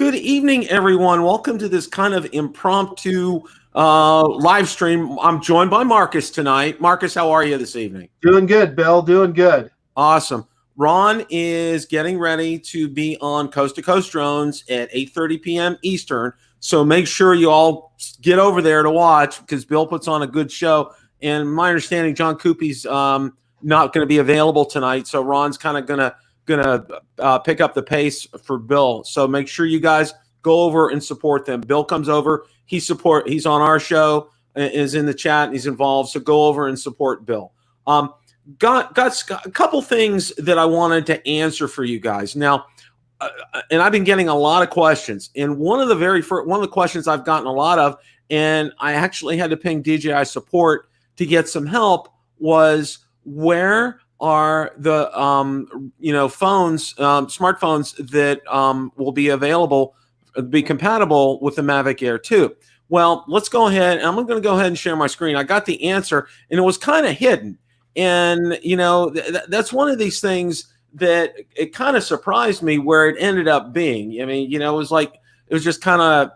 Good evening, everyone. Welcome to this kind of impromptu live stream. I'm joined by Marcus tonight. Marcus, how are you this evening? Doing good, Bill. Doing good. Awesome. Ron is getting ready to be on Coast to Coast Drones at 8:30 p.m. Eastern. So make sure you all get over there to watch because Bill puts on a good show. And my understanding, John Coopy's not going to be available tonight. So Ron's kind of gonna pick up the pace for Bill. So make sure you guys go over and support them. Bill comes over. He's on our show, is in the chat, and he's involved. So go over and support Bill. Got a couple things that I wanted to answer for you guys. Now, and I've been getting a lot of questions. And one of the questions I've gotten a lot of, and I actually had to ping DJI Support to get some help, was where are the smartphones that will be available, be compatible with the Mavic Air 2. Well, let's go ahead. I'm going to go ahead and share my screen. I got the answer, and it was kind of hidden. And, that's one of these things that it kind of surprised me where it ended up being. I mean, it was just kind of,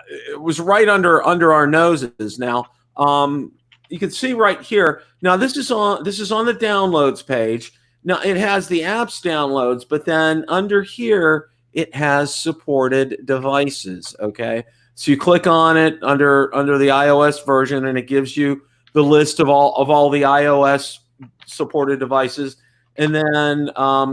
it was right under our noses. Now, you can see right here. Now, this is on the downloads page. Now, it has the apps downloads, but then under here, it has supported devices, okay? So you click on it under the iOS version, and it gives you the list of all the iOS supported devices, and then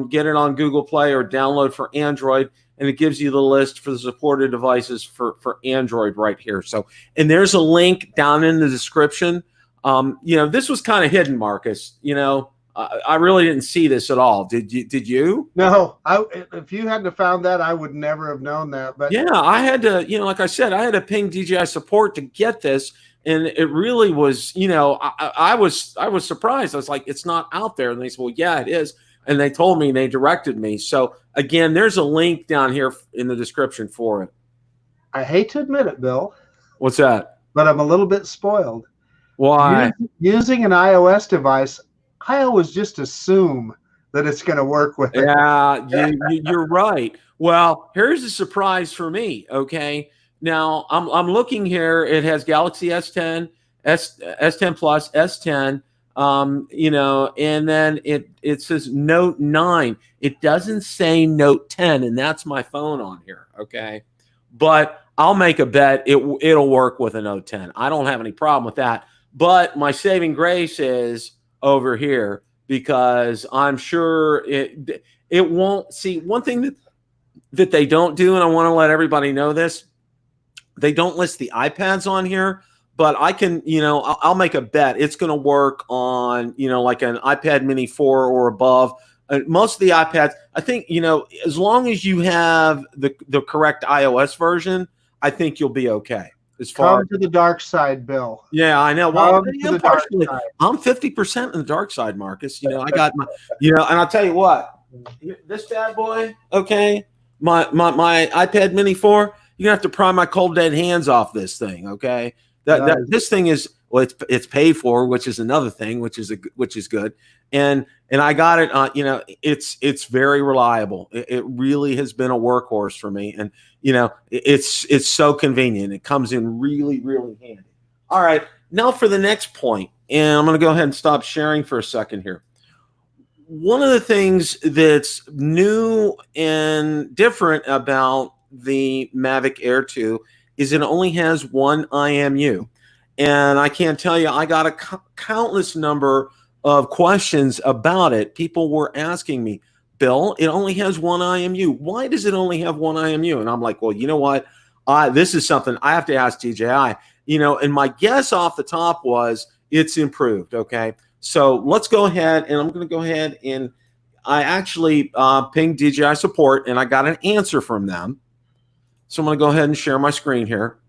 get it on Google Play or download for Android, and it gives you the list for the supported devices for Android right here. So, and there's a link down in the description. This was kind of hidden, Marcus. I really didn't see this at all. Did you? No, if you hadn't have found that, I would never have known that. But yeah, I had to, like I said, I had to ping DJI Support to get this. And it really was, I was surprised. I was like, it's not out there. And they said, well, yeah, it is. And they told me, they directed me. So again, there's a link down here in the description for it. I hate to admit it, Bill. What's that? But I'm a little bit spoiled. Why? Using an iOS device, I always just assume that it's going to work with it. Yeah, you're right. Well, here's a surprise for me, okay? Now, I'm looking here. It has Galaxy S10, S10 Plus, S10, and then it says Note 9. It doesn't say Note 10, and that's my phone on here, okay? But I'll make a bet it'll work with a Note 10. I don't have any problem with that. But my saving grace is over here because I'm sure it won't. See, one thing that they don't do, and I want to let everybody know this, they don't list the iPads on here, but I can, I'll make a bet it's going to work on, like an iPad Mini 4 or above. Most of the iPads, I think, as long as you have the correct iOS version, I think you'll be okay. Come to the dark side, Bill. Yeah, I know. Well, I'm 50% in the dark side, Marcus. I got my, and I'll tell you what, this bad boy, okay, my iPad Mini 4, you're gonna have to pry my cold dead hands off this thing, okay? This thing is, well, it's paid for, which is another thing, which is good, and I got it. It's very reliable. It really has been a workhorse for me, and it's so convenient. It comes in really, really handy. All right, now for the next point, and I'm going to go ahead and stop sharing for a second here. One of the things that's new and different about the Mavic Air 2 is it only has one IMU. And I can't tell you, I got a countless number of questions about it. People were asking me, Bill, it only has one IMU. Why does it only have one IMU? And I'm like, well, you know what? This is something I have to ask DJI. And my guess off the top was it's improved, okay? So let's go ahead, and I'm going to go ahead and I actually pinged DJI Support, and I got an answer from them. So I'm going to go ahead and share my screen here.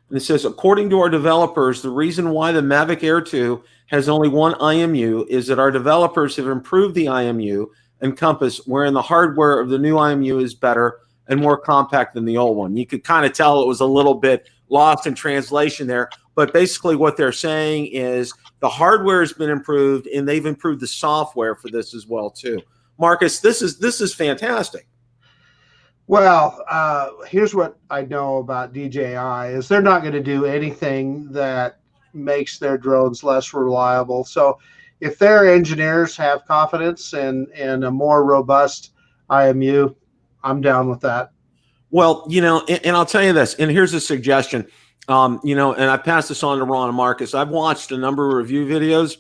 And it says, according to our developers, the reason why the Mavic Air 2 has only one IMU is that our developers have improved the IMU and compass, wherein the hardware of the new IMU is better and more compact than the old one. You could kind of tell it was a little bit lost in translation there, but basically what they're saying is the hardware has been improved, and they've improved the software for this as well too. Marcus, this is fantastic. Well, here's what I know about DJI is they're not going to do anything that makes their drones less reliable. So if their engineers have confidence in a more robust IMU, I'm down with that. Well, you know, and I'll tell you this, and here's a suggestion, you know, and I passed this on to Ron and Marcus. I've watched a number of review videos.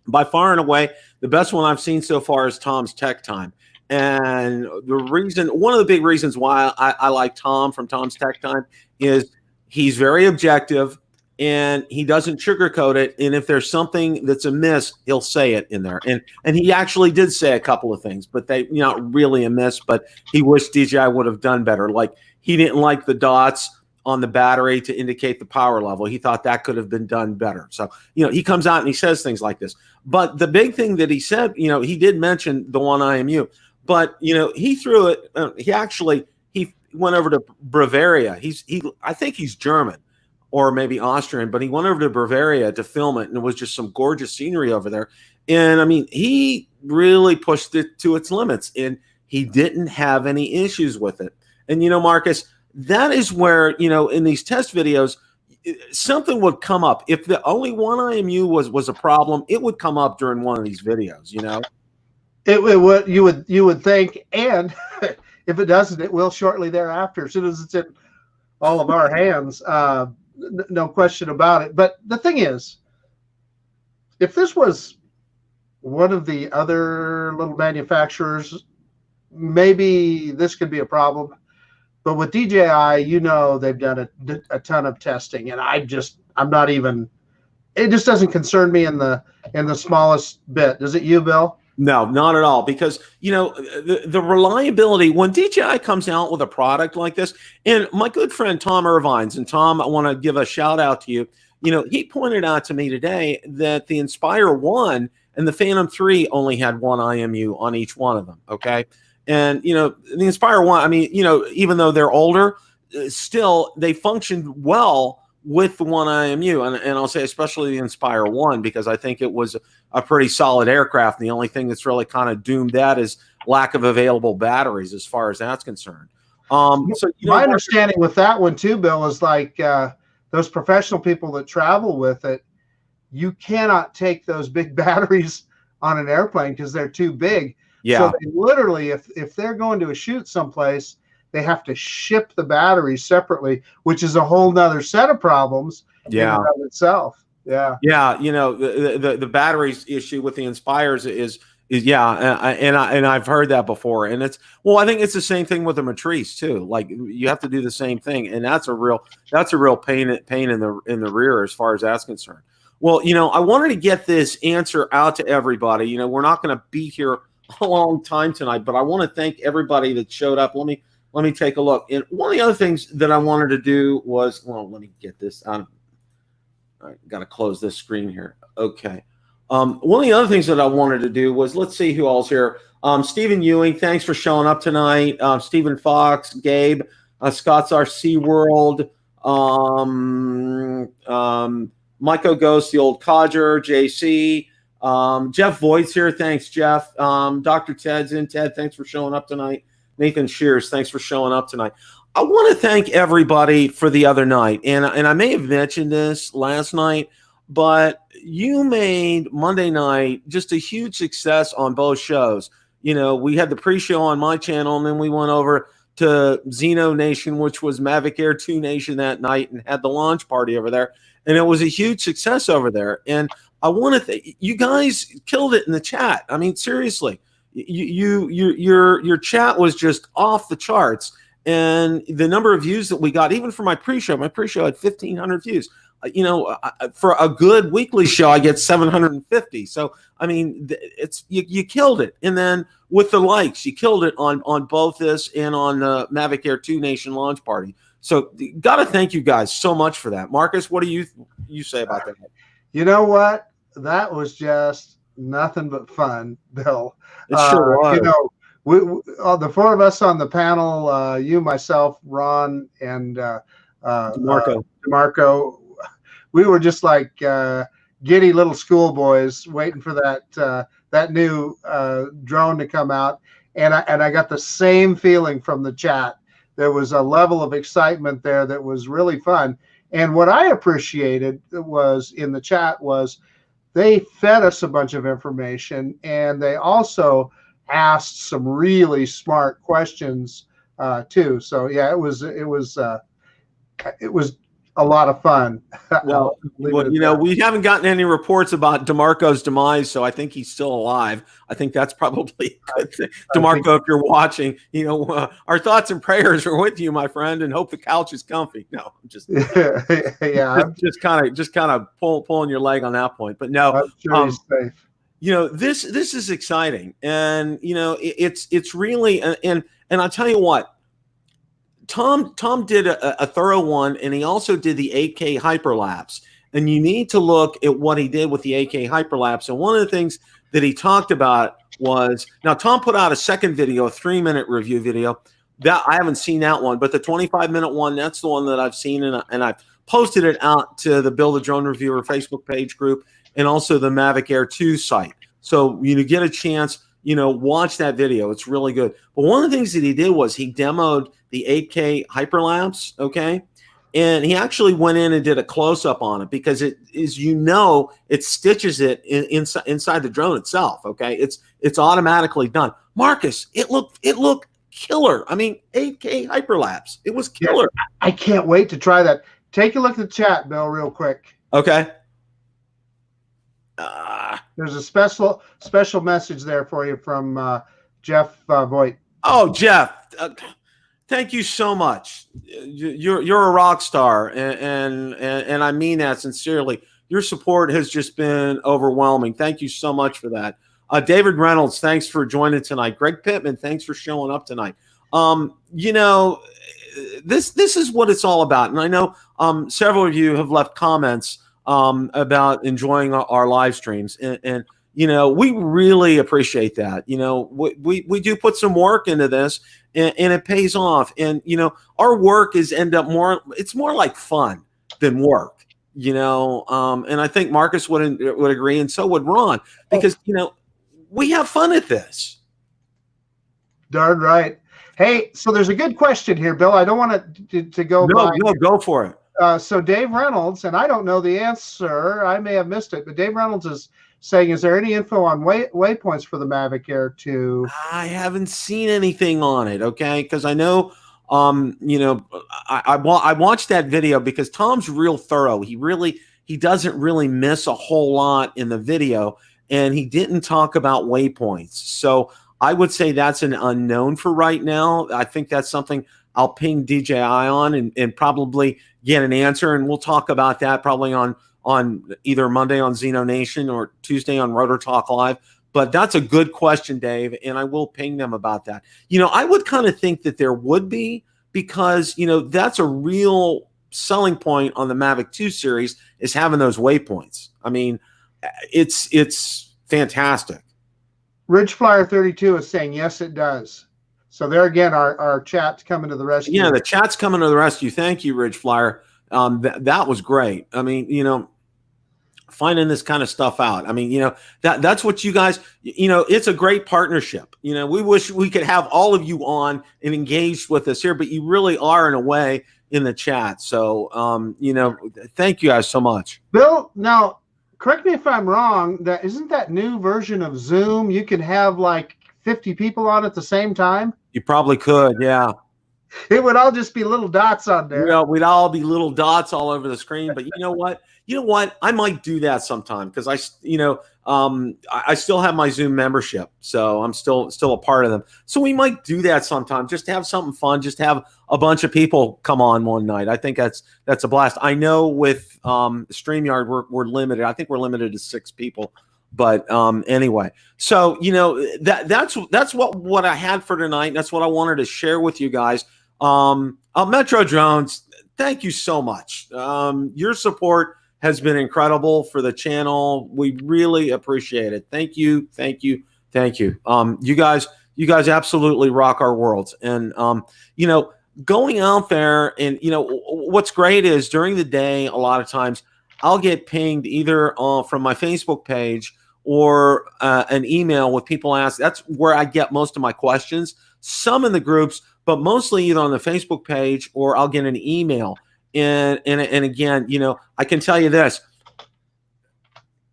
By far and away, the best one I've seen so far is Tom's Tech Time. And one of the big reasons why I like Tom from Tom's Tech Time is he's very objective and he doesn't sugarcoat it. And if there's something that's amiss, he'll say it in there. And he actually did say a couple of things, but they not really amiss, but he wished DJI would have done better. Like he didn't like the dots on the battery to indicate the power level. He thought that could have been done better. So, you know, he comes out and he says things like this. But the big thing that he said, you know, he did mention the One IMU. But, you know, he threw it. He went over to Bavaria. I think he's German or maybe Austrian, but he went over to Bavaria to film it. And it was just some gorgeous scenery over there. And I mean, he really pushed it to its limits and he didn't have any issues with it. And, you know, Marcus, that is where, you know, in these test videos, something would come up. If the Only One IMU was a problem, it would come up during one of these videos, you know? It would, you would think, and if it doesn't, it will shortly thereafter, as soon as it's in all of our hands. No question about it. But the thing is, if this was one of the other little manufacturers, maybe this could be a problem. But with DJI, you know, they've done a ton of testing, and I'm not even. It just doesn't concern me in the smallest bit. Does it you, Bill? No, not at all. Because, you know, the reliability, when DJI comes out with a product like this, and my good friend Tom Irvines, and Tom, I want to give a shout out to you. You know, he pointed out to me today that the Inspire 1 and the Phantom 3 only had one IMU on each one of them. Okay. And, you know, the Inspire 1, I mean, you know, even though they're older, still they functioned well with the one IMU. And I'll say especially the Inspire 1, because I think it was a pretty solid aircraft. And the only thing that's really kind of doomed that is lack of available batteries as far as that's concerned. So you know, my understanding with that one too, Bill, is like those professional people that travel with it, you cannot take those big batteries on an airplane because they're too big. Yeah. So they literally, if they're going to a shoot someplace, they have to ship the batteries separately, which is a whole nother set of problems in and of itself. Yeah. Yeah. You know, the batteries issue with the Inspires is and I've heard that before. And I think it's the same thing with the Matrice too. Like you have to do the same thing. And that's a real pain in the rear as far as that's concerned. Well, you know, I wanted to get this answer out to everybody. You know, we're not going to be here a long time tonight, but I want to thank everybody that showed up. Let me take a look. And one of the other things that I wanted to do was, well, let me get this on. I got to close this screen here. Okay. One of the other things that I wanted to do was, let's see who all's here. Stephen Ewing, thanks for showing up tonight. Stephen Fox, Gabe, Scott's our SeaWorld, Michael Ghost, the old codger, JC, Jeff Voigt's here. Thanks, Jeff. Dr. Ted's in. Ted, thanks for showing up tonight. Nathan Shears, thanks for showing up tonight. I want to thank everybody for the other night. And I may have mentioned this last night, but you made Monday night just a huge success on both shows. You know, we had the pre-show on my channel, and then we went over to ZinoNation, which was Mavic Air 2 Nation that night, and had the launch party over there. And it was a huge success over there. And I want to thank you guys. Killed it in the chat. I mean, seriously, your chat was just off the charts. And the number of views that we got, even for my pre-show had 1,500 views. You know, for a good weekly show, I get 750. So, I mean, it's you killed it. And then with the likes, you killed it on both this and on the Mavic Air 2 Nation launch party. So, got to thank you guys so much for that. Marcus, what do you say about that? You know what? That was just nothing but fun, Bill. It sure was. You know, we the four of us on the panel, you, myself, Ron, and DeMarco, we were just like giddy little schoolboys waiting for that that new drone to come out, and I got the same feeling from the chat. There was a level of excitement there that was really fun. And what I appreciated was in the chat was they fed us a bunch of information, and they also asked some really smart questions too. So yeah, it was a lot of fun. Well, you know, we haven't gotten any reports about DeMarco's demise, so I think he's still alive. I think that's probably a good thing. DeMarco, if you're watching, you know, our thoughts and prayers are with you, my friend, and hope the couch is comfy. No, I'm just just kind of pulling your leg on that point. But no, I'm sure he's safe. You know, this is exciting, and you know, it's really and I'll tell you what. Tom did a thorough one, and he also did the 8K hyperlapse. And you need to look at what he did with the 8K hyperlapse. And one of the things that he talked about was, now Tom put out a second video, a 3-minute review video. That I haven't seen that one, but the 25-minute one, that's the one that I've seen, and I've posted it out to the Bill the Drone Reviewer Facebook page group and also the Mavic Air 2 site. So you get a chance, you know, watch that video. It's really good. But one of the things that he did was he demoed the 8K hyperlapse, okay? And he actually went in and did a close-up on it because it is, you know, it stitches it inside the drone itself, okay? It's automatically done. Marcus, it looked killer. I mean, 8K hyperlapse. It was killer. Yeah, I can't wait to try that. Take a look at the chat, Bill, real quick. Okay. There's a special message there for you from Jeff Voigt. Oh, Jeff, thank you so much. You're a rock star, and I mean that sincerely. Your support has just been overwhelming. Thank you so much for that. David Reynolds, thanks for joining tonight. Greg Pittman, thanks for showing up tonight. You know, this is what it's all about, and I know several of you have left comments about enjoying our live streams, and you know, we really appreciate that. You know, we do put some work into this, and it pays off. And you know, our work is it's more like fun than work. You know, and I think Marcus would agree, and so would Ron, because you know, we have fun at this. Darn right. Hey, so there's a good question here, Bill. I don't want to go. No, go for it. So Dave Reynolds, and I don't know the answer. I may have missed it, but Dave Reynolds is saying, is there any info on waypoints for the Mavic Air 2? I haven't seen anything on it, okay? Because I know, you know, I watched that video because Tom's real thorough. He doesn't really miss a whole lot in the video, and he didn't talk about waypoints. So I would say that's an unknown for right now. I think that's something I'll ping DJI on and probably get an answer, and we'll talk about that probably on either Monday on ZinoNation or Tuesday on Rotor Talk Live. But that's a good question, Dave, and I will ping them about that. You know, I would kind of think that there would be, because, you know, that's a real selling point on the Mavic 2 series, is having those waypoints. I mean, it's fantastic. Ridgeflyer 32 is saying, yes, it does. So there again, our chat's coming to the rescue. Yeah, the chat's coming to the rescue. Thank you, Ridgeflyer. That was great. I mean, you know, finding this kind of stuff out. I mean, you know, that's what you guys, you know, it's a great partnership. You know, we wish we could have all of you on and engaged with us here, but you really are in a way in the chat. So, you know, thank you guys so much. Bill, now, correct me if I'm wrong, isn't that new version of Zoom, you can have like 50 people on at the same time? You probably could, yeah. It would all just be little dots on there. Well, we'd all be little dots all over the screen. But you know what? You know what? I might do that sometime because I still have my Zoom membership, so I'm still a part of them. So we might do that sometime. Just have something fun. Just have a bunch of people come on one night. I think that's a blast. I know with StreamYard we're limited. I think we're limited to 6 people. But anyway, so you know that's what I had for tonight. That's what I wanted to share with you guys. Metro Drones, thank you so much. Your support has been incredible for the channel. We really appreciate it. Thank you, thank you, thank you. You guys absolutely rock our worlds. And you know, going out there, and you know what's great is during the day, a lot of times I'll get pinged either from my Facebook page or an email with people ask. That's where I get most of my questions. Some in the groups, but mostly either on the Facebook page or I'll get an email. And again, you know, I can tell you this.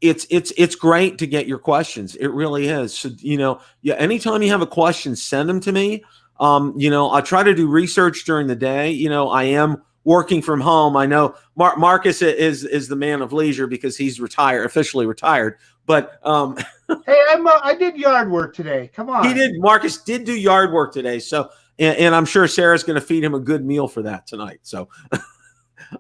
It's great to get your questions. It really is. So, you know, yeah, anytime you have a question, send them to me. You know, I try to do research during the day. You know, I am working from home. I know Marcus is the man of leisure because he's officially retired. But hey, I did yard work today. Come on. He did. Marcus did do yard work today. So, and I'm sure Sarah's going to feed him a good meal for that tonight. So,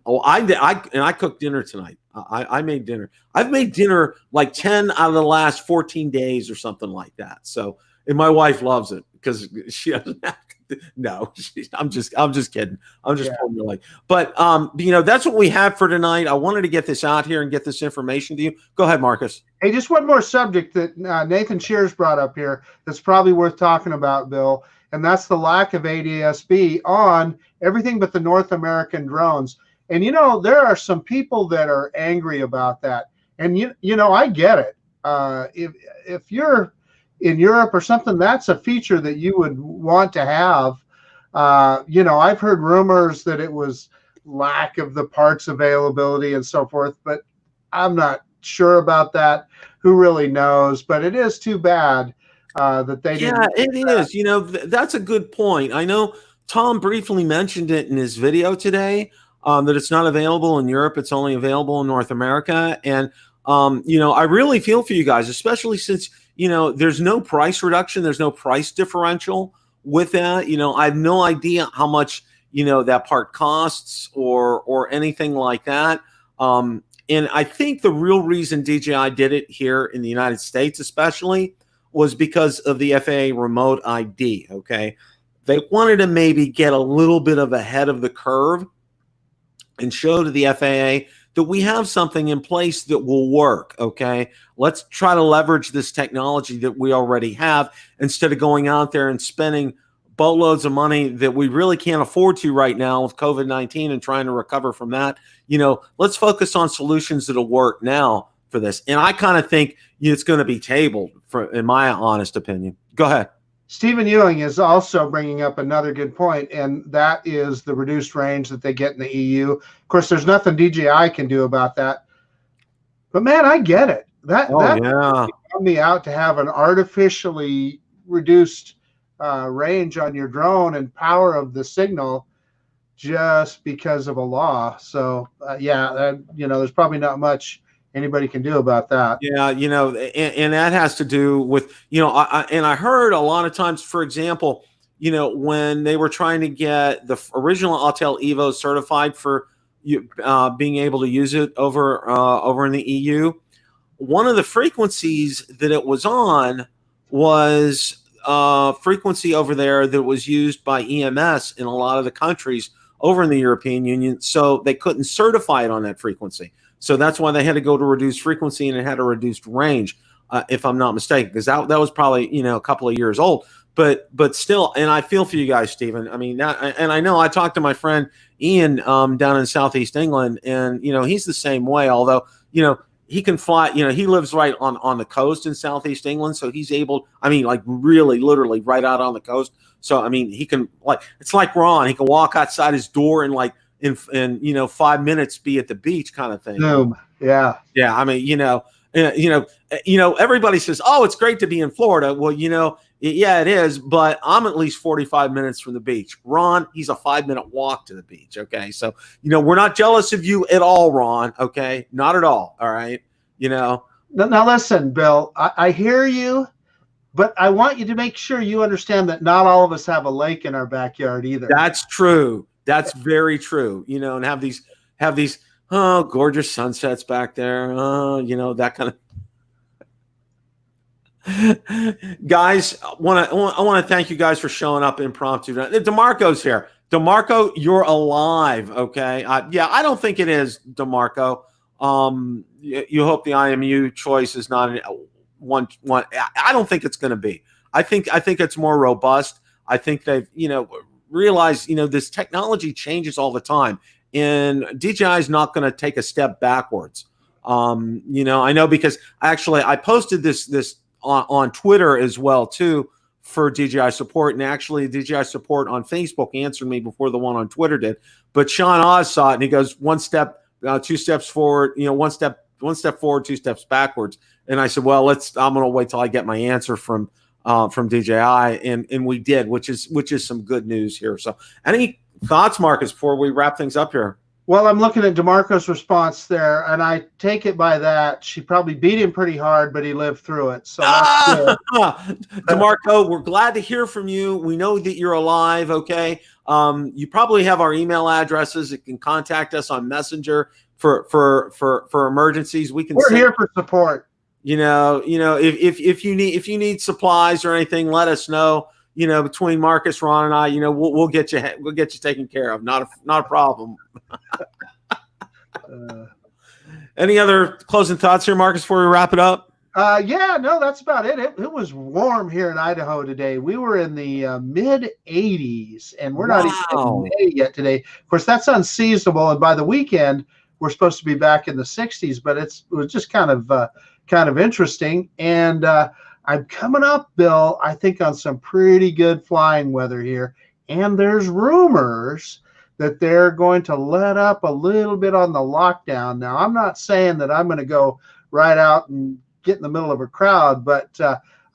oh, I did. I cooked dinner tonight. I made dinner. I've made dinner like 10 out of the last 14 days or something like that. So, and my wife loves it because she doesn't have to. No, I'm just kidding. I'm just pulling your leg. But you know, that's what we have for tonight. I wanted to get this out here and get this information to you. Go ahead, Marcus. Hey, just one more subject that Nathan Shears brought up here that's probably worth talking about, Bill, and that's the lack of ATSB on everything but the North American drones. And, you know, there are some people that are angry about that. And, you know, I get it. If you're in Europe or something, that's a feature that you would want to have. You know, I've heard rumors that it was lack of the parts availability and so forth, but I'm not sure about that. Who really knows? But it is too bad that they didn't. Yeah, it is. You know, that's a good point. I know Tom briefly mentioned it in his video today. That it's not available in Europe. It's only available in North America. And, you know, I really feel for you guys, especially since, you know, there's no price reduction. There's no price differential with that. You know, I have no idea how much, you know, that part costs or anything like that. And I think the real reason DJI did it here in the United States, especially, was because of the FAA remote ID. Okay. They wanted to maybe get a little bit of ahead of the curve and show to the FAA that we have something in place that will work, okay? Let's try to leverage this technology that we already have instead of going out there and spending boatloads of money that we really can't afford to right now with COVID-19 and trying to recover from that. You know, let's focus on solutions that'll work now for this. And I kind of think it's going to be tabled, in my honest opinion. Go ahead. Stephen Ewing is also bringing up another good point, and that is the reduced range that they get in the EU. Of course, there's nothing DJI can do about that. But, man, I get it. That would me out to have an artificially reduced range on your drone and power of the signal just because of a law. So, yeah, you know, there's probably not much anybody can do about that. Yeah, you know, and that has to do with, you know, I heard a lot of times, for example, you know, when they were trying to get the original Autel Evo certified for being able to use it over in the EU, one of the frequencies that it was on was frequency over there that was used by EMS in a lot of the countries over in the European Union, so they couldn't certify it on that frequency. So that's why they had to go to reduced frequency and it had a reduced range, if I'm not mistaken, because that was probably, you know, a couple of years old. But still, and I feel for you guys, Stephen. I mean, and I know I talked to my friend Ian down in Southeast England, and, you know, he's the same way, although, you know, he can fly, you know, he lives right on the coast in Southeast England. So he's able, I mean, like really, literally right out on the coast. So, I mean, he can, like, it's like Ron, he can walk outside his door and like, in you know, 5 minutes be at the beach kind of thing. Boom. Yeah. Yeah. I mean, you know, everybody says, oh, it's great to be in Florida. Well, you know, yeah, it is, but I'm at least 45 minutes from the beach. Ron, he's a 5-minute walk to the beach. Okay. So, you know, we're not jealous of you at all, Ron. Okay. Not at all. All right. You know, now listen, Bill, I hear you, but I want you to make sure you understand that not all of us have a lake in our backyard either. That's true. That's very true. You know, and have these gorgeous sunsets back there. You know, that kind of guys. I want to thank you guys for showing up impromptu. DeMarco's here. DeMarco, you're alive. Okay. Yeah, I don't think it is, DeMarco. You hope the IMU choice is not one. I don't think it's going to be. I think it's more robust. I think they've, you know, realize, you know, this technology changes all the time, and DJI is not going to take a step backwards You know, I know because actually I posted this on Twitter as well too for DJI Support, and actually DJI Support on Facebook answered me before the one on Twitter did. But Sean Oz saw it and he goes, one step, 2 steps forward, you know, one step forward, 2 steps backwards. And I said, well, I'm going to wait till I get my answer from DJI, and we did, which is some good news here. So, any thoughts, Marcus, before we wrap things up here? Well, I'm looking at DeMarco's response there, and I take it by that she probably beat him pretty hard, but he lived through it. So that's good. DeMarco, we're glad to hear from you. We know that you're alive. Okay, you probably have our email addresses. You can contact us on Messenger for emergencies. We're here for support. You know, if you need supplies or anything, let us know. You know, between Marcus, Ron, and I, you know, we'll get you taken care of. Not a problem. Any other closing thoughts here, Marcus, before we wrap it up? Yeah, no, that's about it. It was warm here in Idaho today. We were in the mid 80s, and we're not even in May yet today. Of course, that's unseasonable, and by the weekend we're supposed to be back in the 60s. But it was just kind of interesting, and I'm coming up, Bill, I think on some pretty good flying weather here. And there's rumors that they're going to let up a little bit on the lockdown. Now, I'm not saying that I'm going to go right out and get in the middle of a crowd, but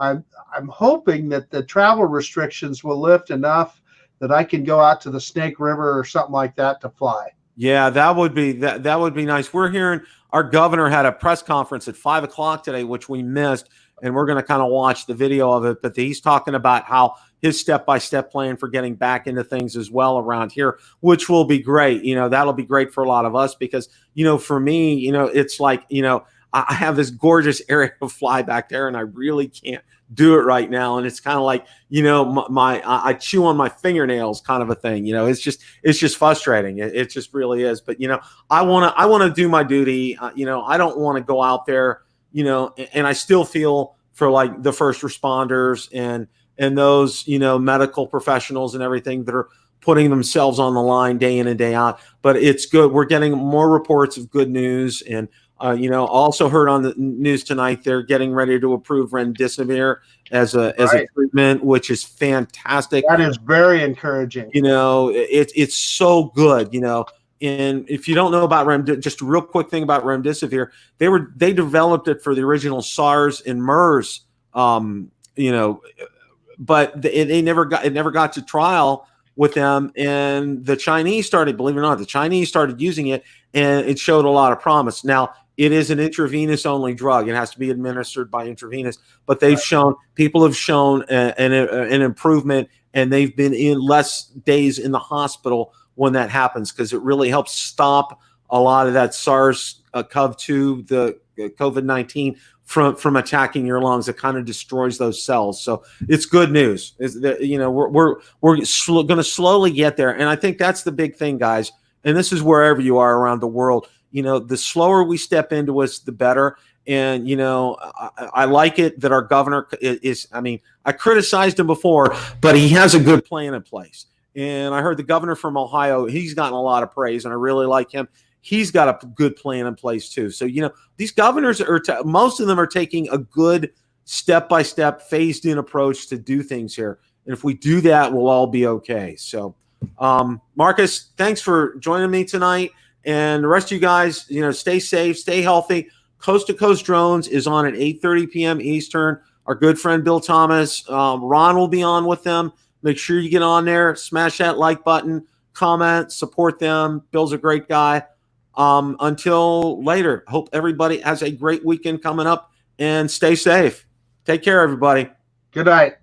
I'm hoping that the travel restrictions will lift enough that I can go out to the Snake River or something like that to fly. Yeah, that would be nice. We're hearing our governor had a press conference at 5 o'clock today, which we missed. And we're going to kind of watch the video of it, but he's talking about how his step-by-step plan for getting back into things as well around here, which will be great. You know, that'll be great for a lot of us because, you know, for me, you know, it's like, you know, I have this gorgeous area to fly back there and I really can't do it right now. And it's kind of like, you know, I chew on my fingernails kind of a thing. You know, it's just frustrating. It just really is. But, you know, I want to do my duty. You know, I don't want to go out there, you know, and I still feel for like the first responders and those, you know, medical professionals and everything that are putting themselves on the line day in and day out. But it's good. We're getting more reports of good news. And, you know, also heard on the news tonight, they're getting ready to approve remdesivir as a treatment, which is fantastic. That is very encouraging. You know, it's so good, you know. And if you don't know about just a real quick thing about remdesivir, they developed it for the original SARS and MERS, you know, but it never got to trial with them. And the Chinese started, believe it or not, using it, and it showed a lot of promise. Now, it is an intravenous only drug. It has to be administered by intravenous, but people have shown an improvement, and they've been in less days in the hospital when that happens, because it really helps stop a lot of that SARS-CoV-2, the COVID-19 from attacking your lungs. It kind of destroys those cells. So it's good news. You know, we're going to slowly get there, and I think that's the big thing, guys. And this is wherever you are around the world. You know, the slower we step into it, the better. And, you know, I like it that our governor is, I mean, I criticized him before, but he has a good plan in place. And I heard the governor from Ohio, he's gotten a lot of praise, and I really like him. He's got a good plan in place too. So, you know, these governors most of them are taking a good step-by-step, phased-in approach to do things here. And if we do that, we'll all be okay. So, Marcus, thanks for joining me tonight. And the rest of you guys, you know, stay safe, stay healthy. Coast to Coast Drones is on at 8:30 p.m. Eastern. Our good friend Bill Thomas, Ron will be on with them. Make sure you get on there, smash that like button, comment, support them. Bill's a great guy. Until later, hope everybody has a great weekend coming up, and stay safe. Take care, everybody. Good night.